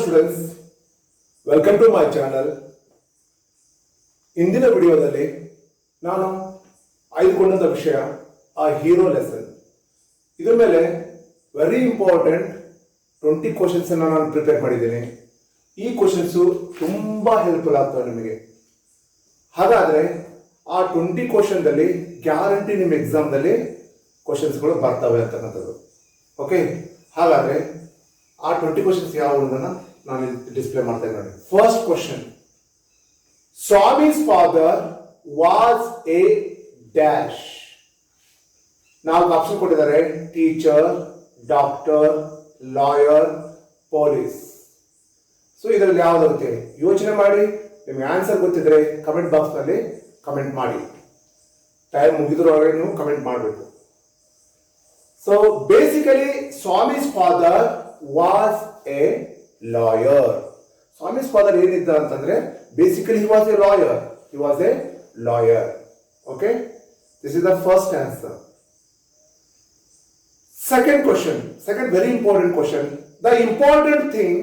Students, welcome to my channel. ಇಂದಿನ ವಿಡಿಯೋದಲ್ಲಿ ನಾನು ಆಯ್ದುಕೊಂಡಂಥ ವಿಷಯ ಆ ಹೀರೋ ಲೆಸನ್. ಇದ್ರ ಮೇಲೆ ವೆರಿ ಇಂಪಾರ್ಟೆಂಟ್ 20 ಕ್ವಶನ್ಸ್ ನಾನು ಪ್ರಿಪೇರ್ ಮಾಡಿದ್ದೀನಿ. ಈ ಕ್ವಶನ್ಸು ತುಂಬ ಹೆಲ್ಪ್ಫುಲ್ ಆಗ್ತವೆ ನಿಮಗೆ. ಹಾಗಾದರೆ ಆ 20 ಕ್ವಶನ್ದಲ್ಲಿ ಗ್ಯಾರಂಟಿ ನಿಮ್ಮ ಎಕ್ಸಾಮ್ದಲ್ಲಿ ಕ್ವಶನ್ಸ್ಗಳು ಬರ್ತವೆ ಅಂತಕ್ಕಂಥದ್ದು. ಓಕೆ, ಹಾಗಾದರೆ ಆ 20 ಕ್ವಶನ್ಸ್ ಯಾವುದನ್ನು ನಾನು ಡಿಸ್ಪ್ಲೇ ಮಾಡ್ತಾ ಇದ್ದೀನಿ ನೋಡಿ. First question, Swami's father was A dash. ನಾಲ್ಕು ಆಪ್ಷನ್ ಕೊಟ್ಟಿದ್ದಾರೆ: teacher, doctor, lawyer, police. So ಇದರಲ್ಲಿ ಯಾವುದಾಗುತ್ತೆ ಯೋಚನೆ ಮಾಡಿ. ನಿಮಗೆ ಆನ್ಸರ್ ಗೊತ್ತಿದ್ರೆ ಕಮೆಂಟ್ ಬಾಕ್ಸ್ನಲ್ಲಿ ಕಮೆಂಟ್ ಮಾಡಿ. ಟೈಮ್ ಮುಗಿದ್ರೊಳಗೆ ನೀವು ಕಮೆಂಟ್ ಮಾಡಬೇಕು. So basically Swami's father was a lawyer. Swami's father ಏನಿದ್ದ ಅಂತಂದ್ರೆ basically he was a lawyer. He was a lawyer. Okay, this is the first answer. Second question, second very important question. The important thing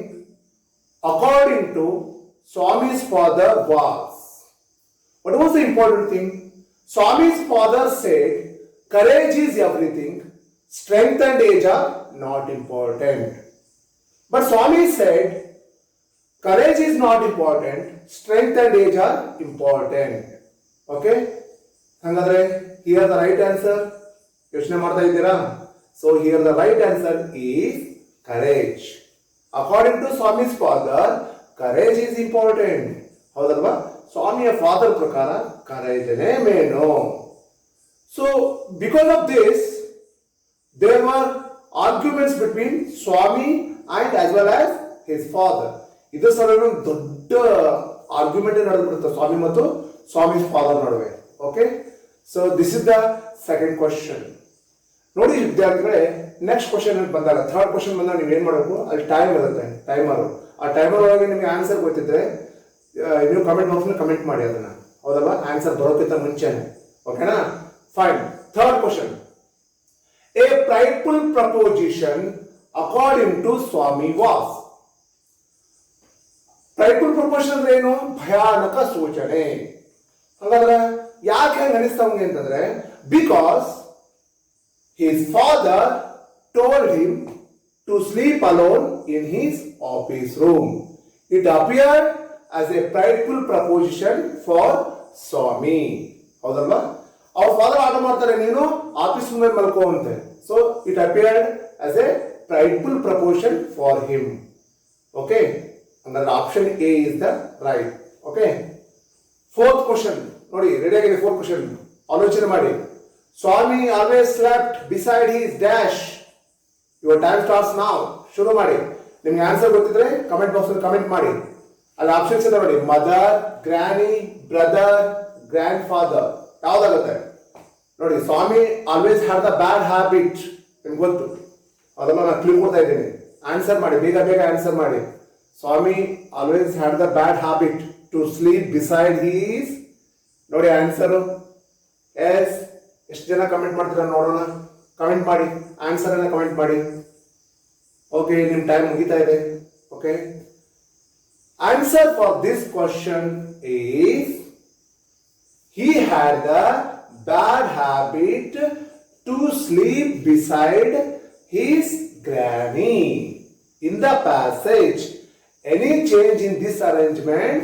according to Swami's father was. What was the important thing? Swami's father said, courage is everything, strength and age are not important. But Swami said, courage is not important, strength and age are important. Okay? Hangadre, here the right answer. Yochane ಮಾಡ್ತಾ ಇದ್ದೀರಾ? So here the right answer is courage. According to Swami's father, courage is important. ಹೌದಲ್ವಾ? ಸ್ವಾಮಿಯ father ಪ್ರಕಾರ ಕರೇಜನೇ main. So because of this, there were arguments between Swami and as well as his father. ಇದರ ಸಲುವಾಗಿ ಒಂದು ದೊಡ್ಡ argument ನಡೆದ್ಬಿಡುತ್ತೆ ಸ್ವಾಮಿ ಮತ್ತು Swamy's father ನಡುವೆ. Okay, so this is the second question. ನೋಡಿ ವಿದ್ಯಾರ್ಥಿಗಳೇ, ನೆಕ್ಸ್ಟ್ ಕ್ವಶನ್ ಬಂದಾಗ, ಥರ್ಡ್ ಕ್ವಶನ್ ಬಂದಾಗ ನೀವು ಏನ್ ಮಾಡಬೇಕು, ಅಲ್ಲಿ ಟೈಮ್ ಇರುತ್ತೆ, ಟೈಮರ್. ಆ ಟೈಮರ್ ಒಳಗೆ ನಿಮಗೆ ಆನ್ಸರ್ ಗೊತ್ತಿದ್ರೆ ನೀವು ಕಮೆಂಟ್ ಬಾಕ್ಸ್ ಕಮೆಂಟ್ ಮಾಡಿ ಅದನ್ನ. ಹೌದಲ್ವಾ? ಆನ್ಸರ್ ಬರೋಕ್ಕಿಂತ ಮುಂಚೆನೆ. ಓಕೆನಾ? Fine. Third question, a prideful proposition according to Swami was. Prideful proposition ಅಂದ್ರೆ ಏನು? ಭಯಾನಕ ಸೂಚನೆ. ಹಾಗಾದ್ರೆ ಯಾಕೆ ಹಂಗೆ ಅನಿಸ್ತಾ ಹಂಗೆ ಅಂತಂದ್ರೆ, because his father told him to sleep alone in his office room. It appeared as a prideful proposition for Swami. ಹೌದಲ್ವಾ? ಅವ್ರ ಫಾದರ್ ಆರ್ಡರ್ ಮಾಡ್ತಾರೆ, ನೀನು ಆಫೀಸ್ ರೂಮ್ ಅಲ್ಲಿ ಮಲ್ಕೋ ಅಂತೆ. So it appeared as a prideful proposition for him. Okay, ಅಂದ್ರೆ option A is the right. Okay, fourth question ನೋಡಿ, ready ಆಗಿದೆ. ಫೋರ್ತ್ ಕ್ವಶನ್ ಆಲೋಚನೆ ಮಾಡಿ. Swami always slept beside his dash. Your time starts now. ಶುರು ಮಾಡಿ. ನಿಮ್ಗೆ answer ಗೊತ್ತಿದ್ರೆ comment box ಅಲ್ಲಿ ಕಮೆಂಟ್ ಮಾಡಿ. ಅಲ್ಲಿ ಆಪ್ಷನ್ಸ್ ಇದೆ ನೋಡಿ: mother, granny, brother, grand father. ಯಾವ್ದಾಗುತ್ತೆ ನೋಡಿ? Swami always had the bad habit. ನಿಮ್ಗೆ ಗೊತ್ತು, ಅದನ್ನ ನಾನು ಕ್ಲೂ ಕೊಡ್ತಾ ಇದ್ದೀನಿ. ಆನ್ಸರ್ ಮಾಡಿ, ಬೇಗ ಬೇಗ ಆನ್ಸರ್ ಮಾಡಿ. Swami always had the bad habit to sleep beside his. ನೋಡಿ ಆನ್ಸರ್. ಎಸ್, ಎಷ್ಟು ಜನ ಕಮೆಂಟ್ ಮಾಡ್ತೀರಾ ನೋಡೋಣ. ಕಮೆಂಟ್ ಮಾಡಿ, ಆನ್ಸರ್ ಅನ್ನ ಕಮೆಂಟ್ ಮಾಡಿ. ಓಕೆ, ನಿಮ್ ಟೈಮ್ ಮುಗಿತಾ ಇದೆ. Okay, answer for this question is he had the bad habit to sleep beside his granny. In the passage, any change in this arrangement,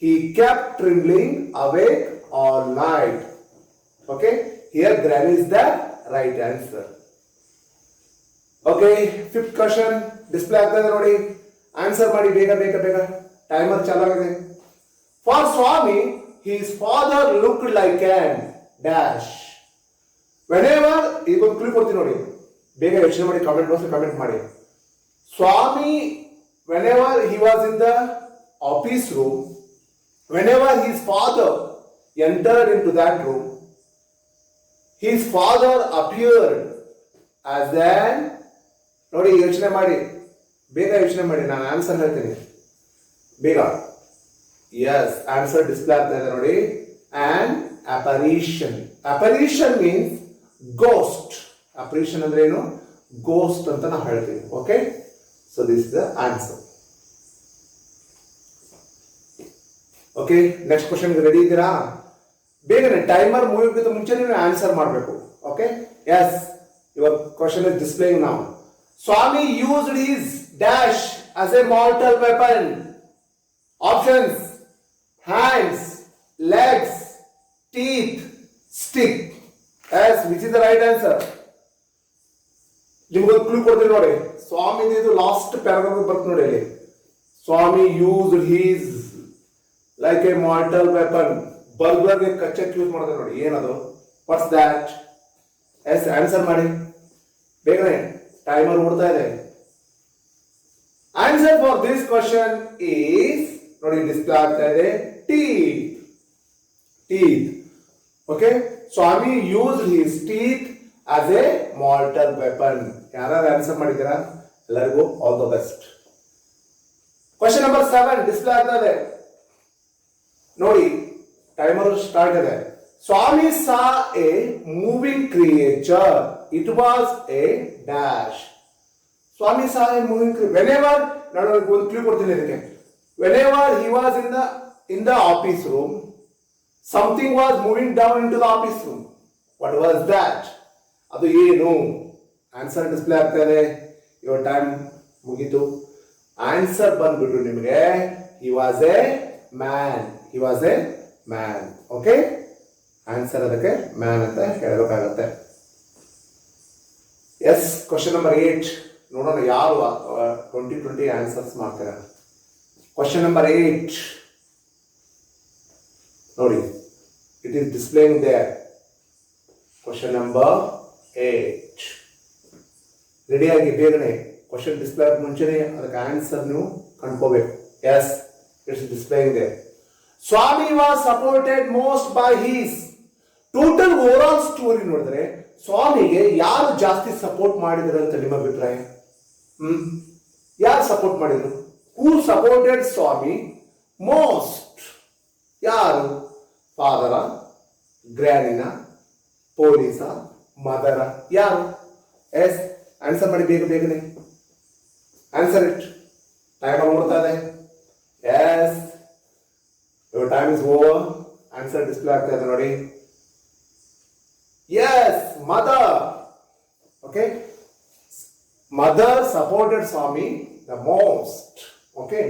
he kept trembling awake all night. Okay, here granny is the right answer. Okay, fifth question display ಆಗ್ತದೆ ನೋಡಿ. Answer ಮಾಡಿ ಬೇಗ ಬೇಗ ಬೇಗ, timer ಚಾಲು ಆಗಿದೆ. For Swami, his father looked like an dash. Whenever ಈಗ ಒಂದು ಕ್ಲೂ ಕೊಡ್ತೀನಿ ನೋಡಿ, ಬೇಗ ಯೋಚನೆ ಮಾಡಿ, ಕಮೆಂಟ್ ಬಾಕ್ಸ್ ಕಮೆಂಟ್ ಮಾಡಿ. Swami, whenever he was in the office room, whenever his father entered into that room, his father appeared as an, ನೋಡಿ ಯೋಚನೆ ಮಾಡಿ, ಬೇಗ ಯೋಚನೆ ಮಾಡಿ, ನಾನು ಆನ್ಸರ್ ಹೇಳ್ತೀನಿ ಬೇಗ. ಎಸ್, ಆನ್ಸರ್ ಡಿಸ್ಪ್ಲೇ ಆಗ್ತಾ ಇದೆ ನೋಡಿ. On apparition. Apparition means ghost. Apparition ಅಂದ್ರೆ ಏನು? ಗೋಸ್ಟ್ ಅಂತ ನಾವು ಹೇಳ್ತೀವಿ. Okay, so this is the answer. Okay, next question ready ಇದ್ದೀರಾ? ಬೇಗನೆ ಟೈಮರ್ ಮುಗಿಯೋಕ್ಕಿಂತ ಮುಂಚೆ ನೀವು ಆನ್ಸರ್ ಮಾಡಬೇಕು. Okay, yes, your question is displaying now. Swami used his dash as a mortal weapon. Options: hands, legs, teeth, stick. Yes, which is the right answer? ನಿಮ್ಗೆ clue ಕೊಡ್ತೀನಿ ನೋಡಿ. ಸ್ವಾಮಿ ಇದು ಲಾಸ್ಟ್ ಪ್ಯಾರಾಗ್ರಾಫ್ ಬರ್ತದೆ ನೋಡಿ ಅಲ್ಲಿ. Swami used his like a mortal weapon. ಬರ್ಗ್ಲರ್ಗೆ ಕಚ್ಚಕ್ಕೆ use ಮಾಡ್ತಾರೆ ನೋಡಿ. ಏನದು? What's that? ಎಸ್, ಆನ್ಸರ್ ಮಾಡಿ ಬೇಗನೆ, ಟೈಮರ್ ಓಡ್ತಾ ಇದೆ. Answer for this question is, ನೋಡಿ ಡಿಸ್ಪ್ಲೇ ಆಗ್ತಾ ಇದೆ, teeth. Teeth. Okay, Swami used his teeth as a mortal weapon. ಯಾರು ಆನ್ಸರ್ ಮಾಡಿದ್ದೀರಾ? ಎಲ್ಲರಿಗೂ all the best. Question number 7 display ಆಗ್ತಾ ಇದೆ ನೋಡಿ. ಟೈಮರ್ ಸ್ಟಾರ್ಟ್ ಇದೆ. ಸ್ವಾಮಿ saw a moving creature. It was a dash. Swami saw a moving creature. Whenever, ನಾನು ಒಂದು clue ಕೊಡ್ತೀನಿ ಇದಕ್ಕೆ. Whenever he was in the office room, something was moving down into the office room. What was that? ಅದು ಏನು? Answer display ಆಗ್ತಾ ಇದೆ. Your time ಮುಗೀತು. Answer ಬಂದ್ಬಿಟ್ಟು ನಿಮಗೆ he was a man. He was a man. Okay, answer ಅದಕ್ಕೆ man ಅಂತ ಹೇಳಬೇಕಾಗತ್ತೆ. S, question number 8 ನೋಡೋಣ ಯಾರು 2020 ಆನ್ಸರ್ಸ್ ಮಾಡ್ತೀರಾ. ಕ್ವಶನ್ ನಂಬರ್ 8 ನೋಡಿ, it is displaying there. Question number 8 ರೆಡಿಯಾಗಿ ಬೇಗನೆ. ಕ್ವಶನ್ ಡಿಸ್ಪ್ಲೇ ಮುಂಚೆನೆ ಅದಕ್ಕೆ ಆನ್ಸರ್ ನೀವು ಕಂಡ್ಕೋಬೇಕು. Yes, it's displaying there. Swami was supported most by his. Total overall story ನೋಡಿದ್ರೆ ಸ್ವಾಮಿಗೆ ಯಾರು ಜಾಸ್ತಿ ಸಪೋರ್ಟ್ ಮಾಡಿದ್ರು ಅಂತ ನಿಮ್ಮ ಅಭಿಪ್ರಾಯ? ಯಾರು ಸಪೋರ್ಟ್ ಮಾಡಿದ್ರು? ಹೂ ಸಪೋರ್ಟೆಡ್ ಸ್ವಾಮಿ ಮೋಸ್ಟ್? ಯಾರು? ಫಾದರ, ಗ್ರ್ಯಾನಿನ, ಪೊಲೀಸ, ಮದರ? ಯಾರು? ಎಸ್, ಆನ್ಸರ್ ಮಾಡಿ ಬೇಗನೆ. Answer it. ಟೈಮ್ ನೋಡ್ತಾ ಇದೆ. Yes, your time is over. Answer display ಆಗ್ತಾ ಇದೆ ನೋಡಿ. Yes, mother. Okay, mother supported Swami the most. Okay,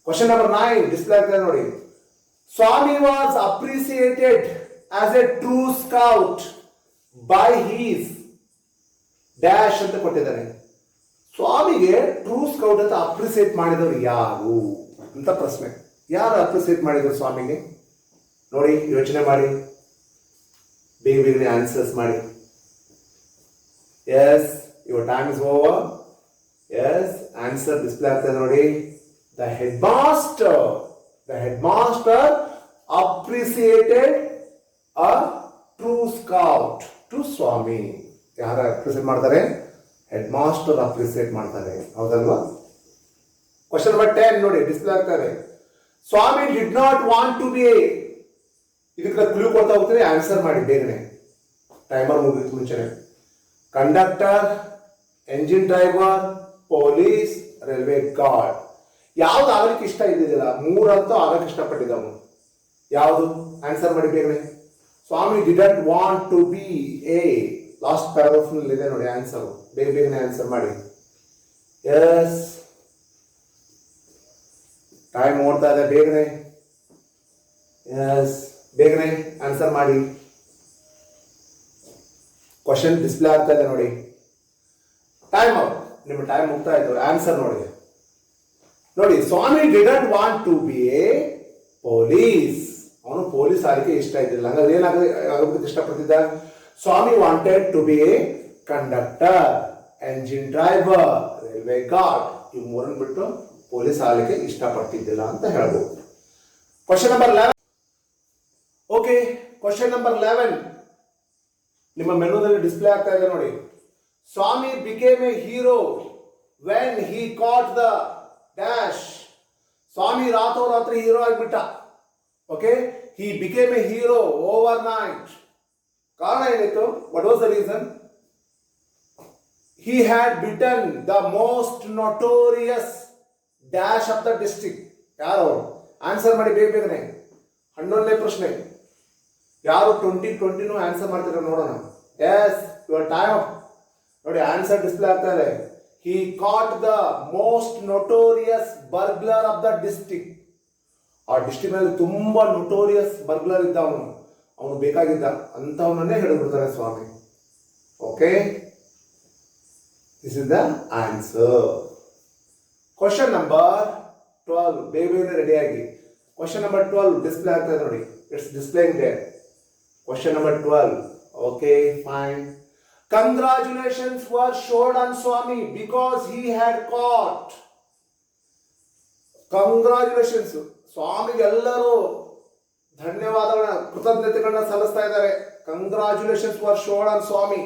question number 9 display ಆಗ್ತಾ ಇದೆ ನೋಡಿ. Swami was appreciated as a true scout by his dash ಅಂತ ಕೊಟ್ಟಿದ್ದಾರೆ. ಸ್ವಾಮಿಗೆ ಟ್ರೂ ಸ್ಕೌಟ್ ಅಂತ ಅಪ್ರಿಸಿಯೇಟ್ ಮಾಡಿದವರು ಯಾರು ಅಂತ ಪ್ರಶ್ನೆ. ಯಾರು ಅಪ್ರಿಸಿಯೇಟ್ ಮಾಡಿದ್ರು ಸ್ವಾಮಿಗೆ? ನೋಡಿ, ಯೋಚನೆ ಮಾಡಿ, ಬೇಗನೆ ಆನ್ಸರ್ಸ್ ಮಾಡಿ. Yes, your time is over. Yes, answer display ಆಗ್ತದೆ ನೋಡಿ. The headmaster appreciated a true scout to Swami. ಯಾರು ಅಪ್ರಿಸಿಯೇಟ್ ಮಾಡ್ತಾರೆ? ಹೆಡ್ ಮಾಸ್ಟರ್ ಅಪ್ರಿಸಿಯೇಟ್ ಮಾಡ್ತಾರೆ, ಹೌದಲ್ವಾ? ಕ್ವಶನ್ ನಂಬರ್ 10 ನೋಡಿ, ಡಿಸ್ಪ್ಲೇ ಆಗ್ತದೆ. Swami did not want to be. ಇದಕ್ಕೆ ಕ್ಲೂ ಕೊಡ್ತಾ ಹೋಗ್ತದೆ, ಆನ್ಸರ್ ಮಾಡಿ ಬೇಗನೆ, ಟೈಮರ್ ಮುಗಿತು ಮುಂಚೆನೆ. Conductor, engine driver, police, railway guard. ಯಾವ್ದು ಆಗಲಿಕ್ಕೆ ಇಷ್ಟ ಇದ್ದಿದ್ದಿಲ್ಲ, ಮೂರಂತೂ ಆಗಕ್ಕೆ ಇಷ್ಟಪಟ್ಟಿದ್ದವನು. ಯಾವುದು? ಆನ್ಸರ್ ಮಾಡಿ ಬೇಗನೆ. Swami didn't want to be a. Last paragraph ನಲ್ಲಿ ಇದೆ ನೋಡಿ ಆನ್ಸರ್. ಬೇಗನೆ ಆನ್ಸರ್ ಮಾಡಿ. ಎಸ್, ಟೈಮ್ ಓಡ್ತಾ ಇದೆ, ಬೇಗನೆ. ಎಸ್, ಬೇಗನೆ ಆನ್ಸರ್ ಮಾಡಿ. ಕ್ವಶನ್ ಡಿಸ್ಪ್ಲೇ ಆಗ್ತಾ ಇದೆ ನೋಡಿ. Time out. ನಿಮ್ಮ ಟೈಮ್ ಮುಗ್ತಾ ಇತ್ತು. ಆನ್ಸರ್ ನೋಡಿ. Swami didn't want to be a police. ಅವನು ಪೊಲೀಸ್ ಆಗಲಿಕ್ಕೆ ಇಷ್ಟ ಇದ್ದಿಲ್ಲ. ಹಂಗಾದ್ರೆ ಏನಾಗೋದಕ್ಕೆ ಇಷ್ಟಪಡ್ತಿದ್ದ? Swami wanted to be a conductor, engine driver, railway guard. ಇವು ಮೂರನ್ನು ಬಿಟ್ಟು ಪೊಲೀಸ್ ಆಗಲಿಕ್ಕೆ ಇಷ್ಟಪಡ್ತಿದ್ದಿಲ್ಲ ಅಂತ ಹೇಳ್ಬೋದು. Question number 11. Okay, question number 11 ನಿಮ್ಮ ಮೆನುದಲ್ಲಿ ಡಿಸ್ಪ್ಲೇ ಆಗ್ತಾ ಇದೆ ನೋಡಿ. Swami became a hero when he caught the dash. Swami ರಾತ್ರೋರಾತ್ರಿ hero ಆಗಿಬಿಟ್ಟ. Okay, he became a hero overnight. ಕಾರಣ ಏನಿತ್ತು? What was the reason? He had beaten the most notorious dash of the district. ಯಾರು? Answer ಮಾಡಿ ಬೇಗನೆ. 11ನೇ ಪ್ರಶ್ನೆ. ಯಾರು 2020 answer ಮಾಡ್ತೀರ ನೋಡೋಣ. Yes, your time up. ನೋಡಿ ಆನ್ಸರ್ ಡಿಸ್ಪ್ಲೇ ಆಗ್ತಾ ಇದೆ. He caught the most notorious burglar of the district. ಆ ಡಿಸ್ಟ್ರಿಕ್ಟ್ ನಲ್ಲಿ ತುಂಬಾ ನೊಟೋರಿಯಸ್ ಬರ್ಗ್ಲರ್ ಇದ್ದ ಅವನು ಬೇಕಾಗಿದ್ದ ಅಂತವನ್ನೇ ಹಿಡಿದ್ಬಿಡ್ತಾನೆ Swami. Okay, this is the answer. Question number 12. ಬೇಗ ಬೇಗನೆ ರೆಡಿ ಆಗಿ. ಕ್ವಶನ್ ನಂಬರ್ 12 ಡಿಸ್ಪ್ಲೇ ಆಗ್ತಾ ಇದೆ ನೋಡಿ. It's displaying there. Question number 12. Okay, fine. Congratulations were showered on Swami because he had caught. Congratulations, ಸ್ವಾಮಿಗೆ ಎಲ್ಲರೂ ಧನ್ಯವಾದಗಳನ್ನ ಕೃತಜ್ಞತೆಗಳನ್ನ ಸಲ್ಲಿಸ್ತಾ ಇದ್ದಾರೆ. Congratulations were showered on Swami.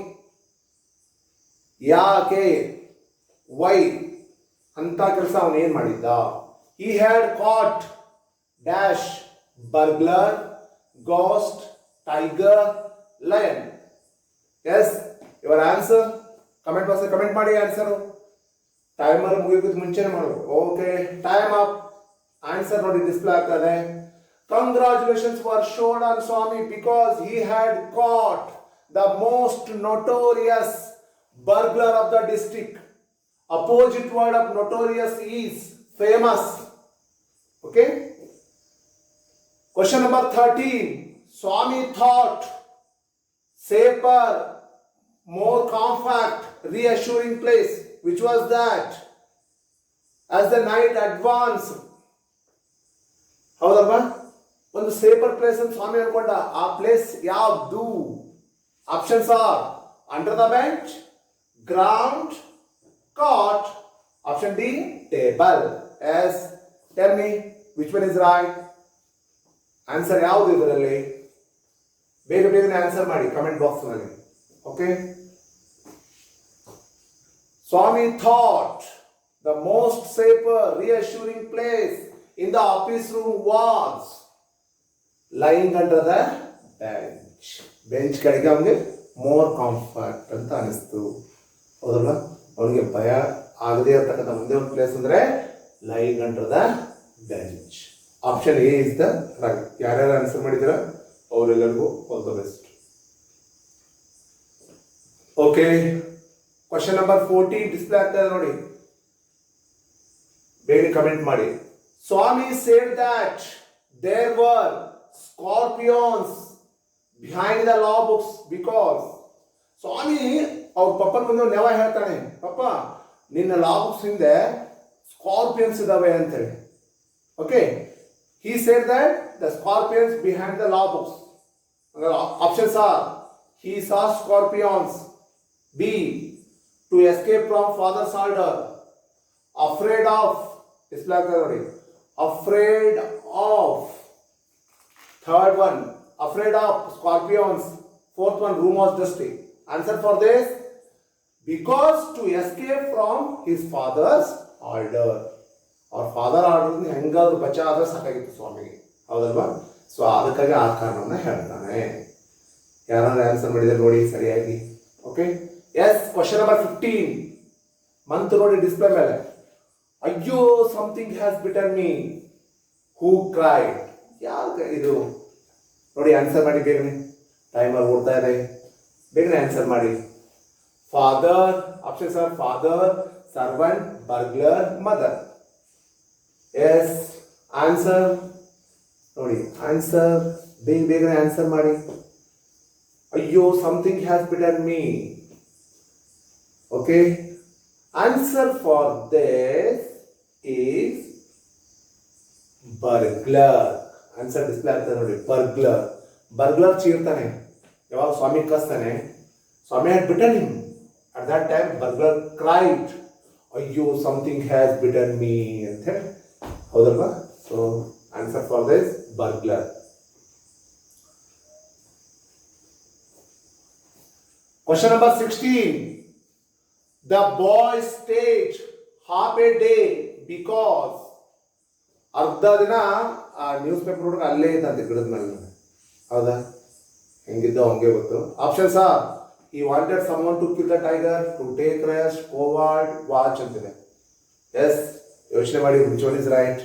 ಯಾಕೆ, ವೈ ಅಂತ ಕೆಲಸ ಅವನು ಏನ್ ಮಾಡಿದ್ದ? he had caught dash burglar, ghost, tiger, lion. yes, your answer comment box comment ಮಾಡಿ ಆನ್ಸರ್. ಟೈಮರ್ ಮುಗಿಯೋದಕ್ಕೆ ಮುಂಚೆನೆ ಮಾಡಬೇಕು. Okay, time up. ಆನ್ಸರ್ ನೋಡಿ ಡಿಸ್ಪ್ಲೇ ಆಗ್ತದೆ. Congratulations were showered on Swami because he had caught the most notorious burglar of the district. Opposite word of notorious is famous. Okay. Question number 13. Swami thought safer, more compact, reassuring place. Which was that? As the night advanced. ಹೌದಲ್ವಾ? ಒಂದು safer place ಅಂತ ಸ್ವಾಮಿ ಅನ್ಕೊಂಡ. ಆ place ಯಾವ್ದು? Options are under the bench, ground, cot. Option D, table. Yes, tell me which one is right. Answer ಯಾವುದು ಇದರಲ್ಲಿ? ಬೇಗ ಬೇಗನೆ ಆನ್ಸರ್ ಮಾಡಿ ಕಮೆಂಟ್ ಬಾಕ್ಸ್ ನಲ್ಲಿ. Okay, Swami thought the most safer, reassuring place in the office room was lying under the bench. Bench ಕಡೆಗೆ ಅವನಿಗೆ more comfort ಅಂತ ಅನಿಸ್ತು. ಹೌದಲ್ವಾ? ಅವನಿಗೆ ಭಯ ಆಗದೆ ಇರತಕ್ಕಂಥ ಮುಂದೆ ಒಂದು ಪ್ಲೇಸ್ ಅಂದ್ರೆ lying under the bench. Option A is the right. ಯಾರ್ಯಾರು ಆನ್ಸರ್ ಮಾಡಿದಿರ ಅವರೆಲ್ಲರಿಗೂ all the best. Okay, question number 14 display ಆಗ್ತಾ ಇದೆ ನೋಡಿ. ಬೇಗ ಕಮೆಂಟ್ ಮಾಡಿ. Swami said that there were scorpions behind the law books because. Swami ಅವ್ರ ಪಪ್ಪನ ಮುಂದೆ ನೆವ ಹೇಳ್ತಾನೆ, ಪಪ್ಪ ನಿನ್ನ ಲಾ ಬುಕ್ಸ್ ಹಿಂದೆ ಸ್ಕಾರ್ಪಿಯನ್ಸ್ ಇದಾವೆ ಅಂತೇಳಿ. Okay, he said that the scorpions behind the law books. Options are he saw scorpions. B, to escape from father's order. Afraid of, afraid of. Third one, afraid of scorpions. Fourth one, room was dusty. Answer for this, because to escape from his father's order. ಅವ್ರ father order ಹೆಂಗಾದ್ರು ಬಚ್ಚ ಆದ್ರೆ ಸಾಕಾಗಿತ್ತು ಸ್ವಾಮಿಗೆ. ಹೌದಲ್ವಾ? So ಅದಕ್ಕಾಗಿ ಆ ಕಾರಣವನ್ನ ಹೇಳ್ತಾನೆ. ಯಾರಾದ್ರೂ answer ಮಾಡಿದ್ರೆ ನೋಡಿ ಸರಿಯಾಗಿ. Okay, yes. Question number 15 month ನೋಡಿ ಡಿಸ್ಪ್ಲೇ ಮೇಲೆ. ಅಯ್ಯೋ something has beaten me. Who cried? ಯಾಕೆ ಇದು ನೋಡಿ ಆನ್ಸರ್ ಮಾಡಿ ಬೇಗನೆ. ಟೈಮರ್ ಓಡ್ತಾ ಇದೆ, ಬೇಗನೆ ಆನ್ಸರ್ ಮಾಡಿ. Father. Options are father, servant, burglar, mother. Yes, answer ನೋಡಿ. ಆನ್ಸರ್ ಬೇಗನೆ ಆನ್ಸರ್ ಮಾಡಿ. ಅಯ್ಯೋ something has beaten me. Okay, answer for this is burglar. Answer display ಆಗ್ತದೆ ನೋಡಿ. ಬರ್ಗ್ಲರ್. ಬರ್ಗ್ಲರ್ ಚೀರ್ತಾನೆ ಯಾವಾಗ ಸ್ವಾಮಿ ಕಳಿಸ್ತಾನೆ. Swami had beaten him. At that time burglar cried, ಅಯ್ಯೋ ಸಮಥಿಂಗ್ ಹ್ಯಾಸ್ ಬಿಟನ್ ಮೀ ಅಂತ ಹೇಳಿ. ಹೌದಲ್ವಾ? So answer for this burglar. Question number 16. The boy stayed half a day because ಅರ್ಧ ದಿನ ಆ ನ್ಯೂಸ್ ಪೇಪರ್ ಹುಡುಗ ಅಲ್ಲೇ ಇದ್ದಂತೆ ಗಿಡದ ಮೇಲೆ. ಹೌದಾ? ಹೆಂಗಿದ್ದೋ ಹಂಗೆ ಗೊತ್ತು. Options are he wanted someone to kill the tiger, to take rest, coward, watch ಅಂತಿದೆ. ಎಸ್, ಯೋಚನೆ ಮಾಡಿ which one is right.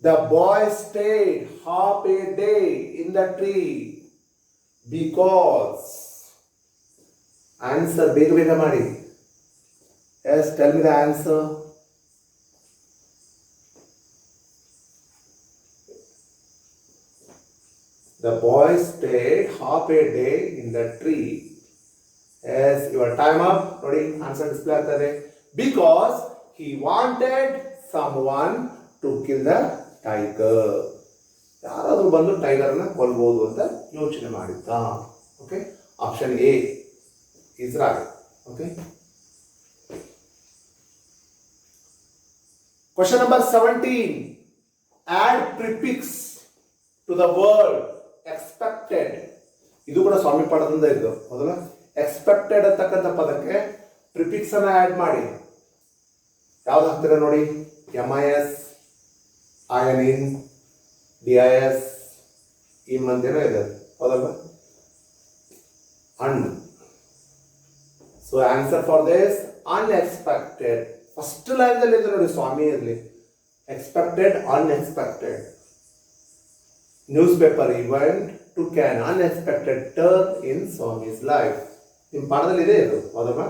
The boy stayed half a day in the tree because. Answer ಬೇಗ ಮಾಡಿ. Yes, tell me the answer. The boy stayed half a day in the tree. Yes, your time up. ನೋಡಿ answer display ಆಗ್ತದೆ. Because he wanted someone to kill the tiger. ಯಾರಾದರೂ ಬಂದು ಟೈಗರ್ನ ಕೊಲ್ಬಹುದು ಅಂತ ಯೋಚನೆ ಮಾಡಿದ್ದ. Okay, option A is right. Okay. Question number 17. Add prefix to the word expected. ಇದು ಕೂಡ ಸ್ವಾಮಿ ಪಾಠದಿಂದ ಇದ್ದು ಹೌದಲ್ಲ. ಎಕ್ಸ್ಪೆಕ್ಟೆಡ್ ಅಂತಕ್ಕಂಥ ಪದಕ್ಕೆ ಪ್ರಿಫಿಕ್ಸ್ ಅನ್ನ ಆಡ್ ಮಾಡಿ. ಯಾವ್ದು ಹಾಕ್ತೀರಾ ನೋಡಿ. MIS, ININ, DIS, ಈ ಮಂದೇನೋ ಇದೆ ಹೌದಲ್ವಾ. ಅನ್. So answer for this unexpected. First line ಅಲ್ಲಿ ಇದೆ ನೋಡಿ ಸ್ವಾಮಿ ಇರಲಿ. Expected, unexpected. Newspaper event took an unexpected turn in Swami's life. ನಿಮ್ಮ ಪಾಠದಲ್ಲಿ ಇದೆ ಇದು ಹೌದಮ್ಮ.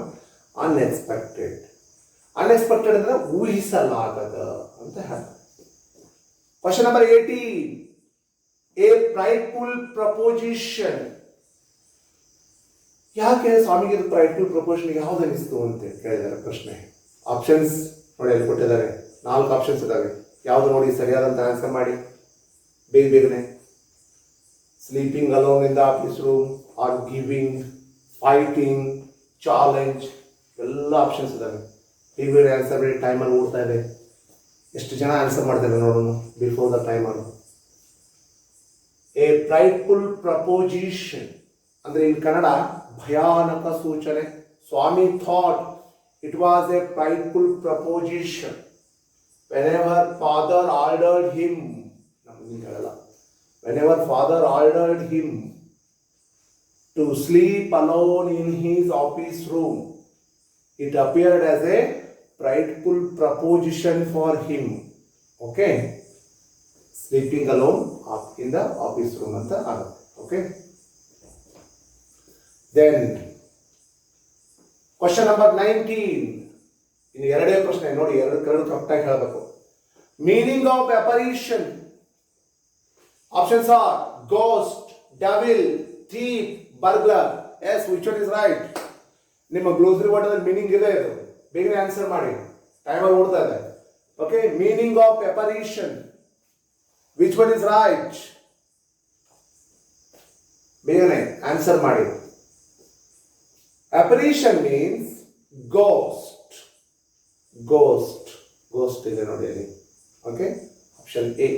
ಅನ್ಎಕ್ಸ್ಪೆಕ್ಟೆಡ್. ಅನ್ಎಕ್ಸ್ಪೆಕ್ಟೆಡ್ ಅಂದ್ರೆ ಊಹಿಸಲಾಗದ ಅಂತ ಹೇಳ್ತಾರೆ. Question number 18. A prideful proposition. ಯಾಕೆ ಸ್ವಾಮಿಗೆ ಇದು ಪ್ರೈಡ್ಫುಲ್ ಪ್ರಪೋಷನ್ ಯಾವ್ದು ಅನಿಸ್ತು ಅಂತ ಕೇಳಿದ್ದಾರೆ ಪ್ರಶ್ನೆ. ಆಪ್ಷನ್ಸ್ ನೋಡಿ ಅಲ್ಲಿ ಕೊಟ್ಟಿದ್ದಾರೆ. 4 ಆಪ್ಷನ್ಸ್ ಇದಾವೆ. ಯಾವ್ದು ನೋಡಿ ಸರಿಯಾದಂತ ಆನ್ಸರ್ ಮಾಡಿ ಬೇಗನೆ. Sleeping alone in the office room, are giving, fighting, challenge, ಎಲ್ಲ ಆಪ್ಷನ್ಸ್ ಇದಾವೆ. ಬೇಗ ಆನ್ಸರ್ ಮಾಡಿ. ಟೈಮರ್ ಓಡ್ತಾ ಇದೆ. ಎಷ್ಟು ಜನ ಆನ್ಸರ್ ಮಾಡ್ತಾರೆ ನೋಡೋಣ before the timer. A prideful proposition ಅಂದ್ರೆ ಇನ್ ಕನ್ನಡ ಭಯಾನಕ ಸೂಚನೆ. Swami thought it was a prideful proposition whenever father ordered him. ನಮ್ಗೆ ಹೇಳಲ್ಲ. Whenever father ordered him to sleep alone in his office room, it appeared as a prideful proposition for him. Okay, sleeping alone in the office room ಅಂತ ಆಗುತ್ತೆ. Okay, then question number 19. ಇನ್ನು ಎರಡೇ ಪ್ರಶ್ನೆ ನೋಡಿ. ಎರಡು correct ಆಗಿ ಹೇಳಬೇಕು. Meaning of apparition. Options are ghost, devil, thief, burglar. Yes, which one is right? ನಿಮ್ಮ ಗ್ಲೋಸರಿ ವರ್ಡ್ ಅಲ್ಲಿ ಮೀನಿಂಗ್ ಇದೆ. ಇದು ಬೇಗನೆ ಆನ್ಸರ್ ಮಾಡಿ. ಟೈಮರ್ ಓಡ್ತಾ ಇದೆ. Okay, meaning of apparition. Which one is right? ಬೇಗನೆ ಆನ್ಸರ್ ಮಾಡಿ. Apparition means ghost. Ghost. Ghost ಇದೆ ನೋಡಿ ಅಲ್ಲಿ. Okay, option A.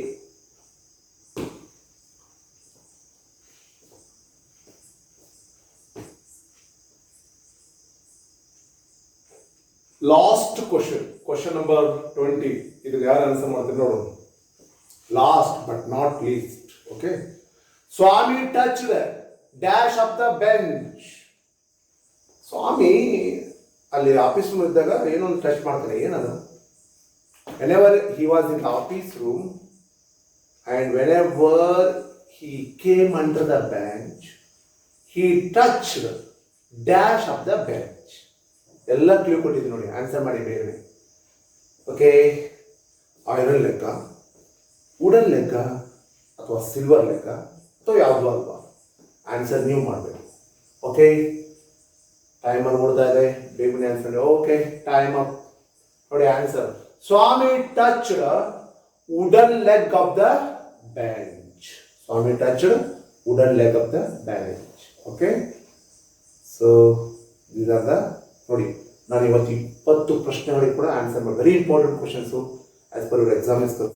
Last question number 20. ಇದು ಯಾರು ಆನ್ಸರ್ ಮಾಡ್ತಾರೆ ನೋಡು. Last but not least. Okay, Swami touch dash of the bench. Swami ಅಲ್ಲಿ ಆಫೀಸ್ ರೂಮ್ ಇದ್ದಾಗ ಏನೊಂದು ಟಚ್ ಮಾಡ್ತಾನೆ. ಏನದು? Whenever he was in the office room and whenever he came under the bench, he touched dash of the bench. ಎಲ್ಲ clue ಕೊಟ್ಟಿದ್ದೀನಿ ನೋಡಿ. Answer ಮಾಡಿ ಬೇರೆ. ಓಕೆ, ಐರನ್ ಲೆಕ್ಕ, ವುಡನ್ ಲೆಕ್ಕ, ಅಥವಾ ಸಿಲ್ವರ್ ಲೆಕ್ಕ, ಅಥವಾ ಯಾವುದು ಅಲ್ವಾ? ಆನ್ಸರ್ ನೀವು ಮಾಡಬೇಕು. ಓಕೆ, ಟೈಮರ್ ಓಡ್ತಾ ಇದೆ. ಬೇಗನೆ ಆನ್ಸರ್. Okay, time up. ನೋಡಿ answer. Swami touched wooden leg of the bench. Swami touched wooden leg of the bench. Okay, so these are the ನೋಡಿ. ನಾನು ಇವತ್ತು 20 ಪ್ರಶ್ನೆಗಳಿಗೆ ಕೂಡ ಆನ್ಸರ್ ಮಾಡಿ. Very important questions as per your exam is